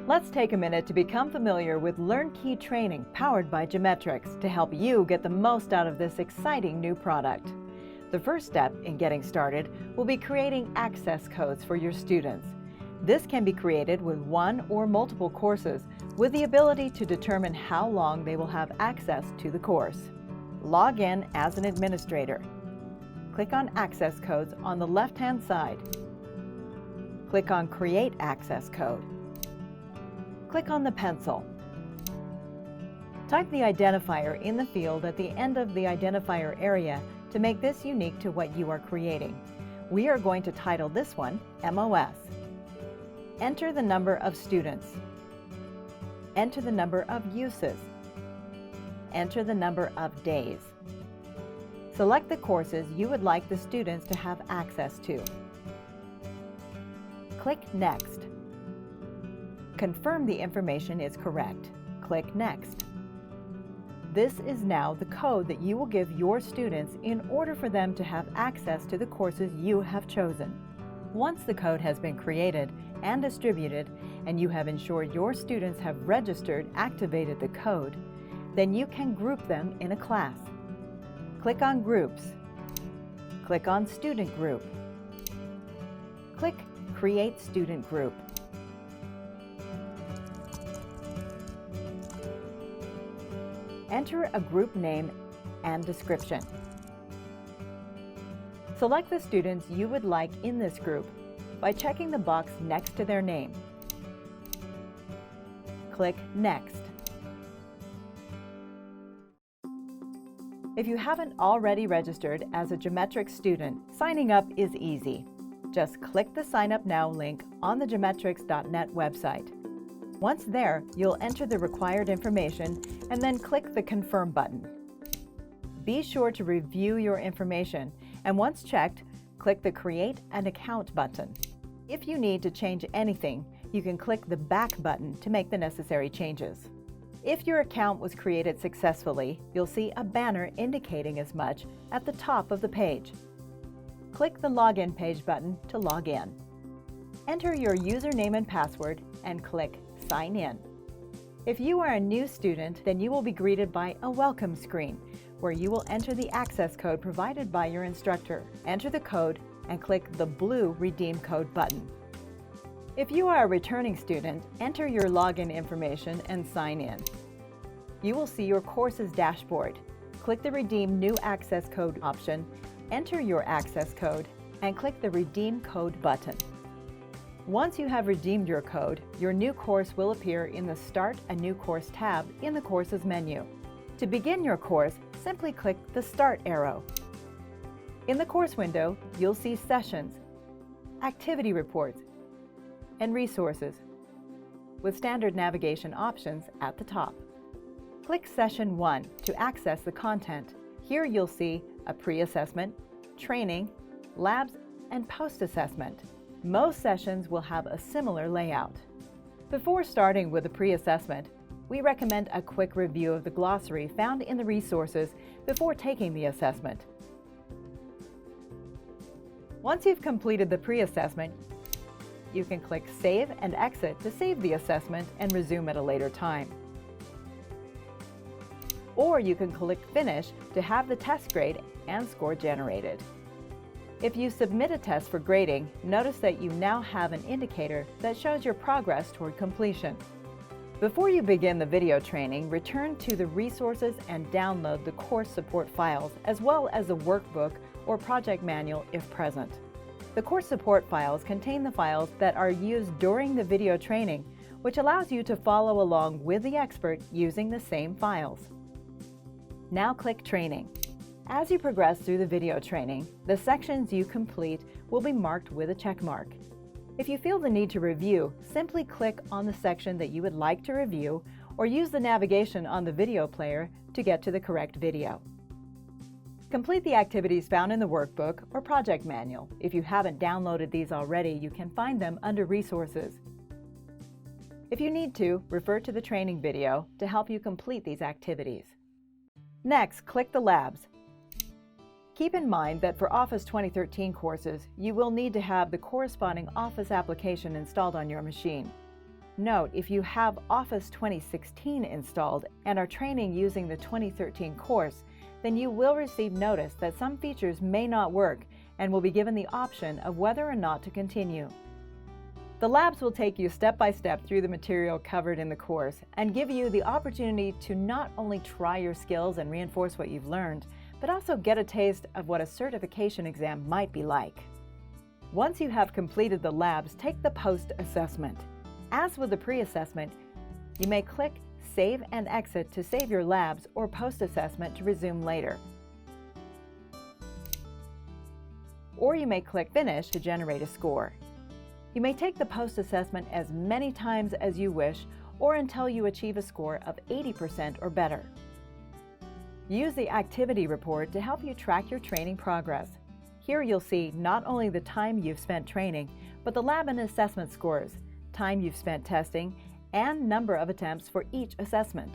Let's take a minute to become familiar with LearnKey training powered by GMetrix to help you get the most out of this exciting new product. The first step in getting started will be creating access codes for your students. This can be created with one or multiple courses with the ability to determine how long they will have access to the course. Log in as an administrator. Click on Access Codes on the left-hand side. Click on Create Access Code. Click on the pencil. Type the identifier in the field at the end of the identifier area to make this unique to what you are creating. We are going to title this one MOS. Enter the number of students. Enter the number of uses. Enter the number of days. Select the courses you would like the students to have access to. Click Next. Confirm the information is correct. Click Next. This is now the code that you will give your students in order for them to have access to the courses you have chosen. Once the code has been created and distributed, and you have ensured your students have activated the code, then you can group them in a class. Click on Groups. Click on Student Group. Click Create Student Group. Enter a group name and description. Select the students you would like in this group by checking the box next to their name. Click Next. If you haven't already registered as a GMetrix student, signing up is easy. Just click the Sign Up Now link on the GMetrix.net website. Once there, you'll enter the required information and then click the Confirm button. Be sure to review your information, and once checked, click the Create an Account button. If you need to change anything, you can click the Back button to make the necessary changes. If your account was created successfully, you'll see a banner indicating as much at the top of the page. Click the Login Page button to log in. Enter your username and password and click Sign In. If you are a new student, then you will be greeted by a welcome screen where you will enter the access code provided by your instructor. Enter the code and click the blue Redeem Code button. If you are a returning student, enter your login information and sign in. You will see your course's dashboard. Click the Redeem New Access Code option, enter your access code, and click the Redeem Code button. Once you have redeemed your code, your new course will appear in the Start a New Course tab in the Courses menu. To begin your course, simply click the Start arrow. In the course window, you'll see Sessions, Activity Reports, and Resources, with standard navigation options at the top. Click Session 1 to access the content. Here you'll see a pre-assessment, training, labs, and post-assessment. Most sessions will have a similar layout. Before starting with the pre-assessment, we recommend a quick review of the glossary found in the resources before taking the assessment. Once you've completed the pre-assessment, you can click Save and Exit to save the assessment and resume at a later time. Or you can click Finish to have the test grade and score generated. If you submit a test for grading, notice that you now have an indicator that shows your progress toward completion. Before you begin the video training, return to the resources and download the course support files as well as the workbook or project manual if present. The course support files contain the files that are used during the video training, which allows you to follow along with the expert using the same files. Now click Training. As you progress through the video training, the sections you complete will be marked with a check mark. If you feel the need to review, simply click on the section that you would like to review or use the navigation on the video player to get to the correct video. Complete the activities found in the workbook or project manual. If you haven't downloaded these already, you can find them under Resources. If you need to, refer to the training video to help you complete these activities. Next, click the labs. Keep in mind that for Office 2013 courses, you will need to have the corresponding Office application installed on your machine. Note, if you have Office 2016 installed and are training using the 2013 course, then you will receive notice that some features may not work and will be given the option of whether or not to continue. The labs will take you step by step through the material covered in the course and give you the opportunity to not only try your skills and reinforce what you've learned, but also get a taste of what a certification exam might be like. Once you have completed the labs, take the post-assessment. As with the pre-assessment, you may click Save and Exit to save your labs or post-assessment to resume later. Or you may click Finish to generate a score. You may take the post-assessment as many times as you wish or until you achieve a score of 80% or better. Use the activity report to help you track your training progress. Here you'll see not only the time you've spent training, but the lab and assessment scores, time you've spent testing, and number of attempts for each assessment.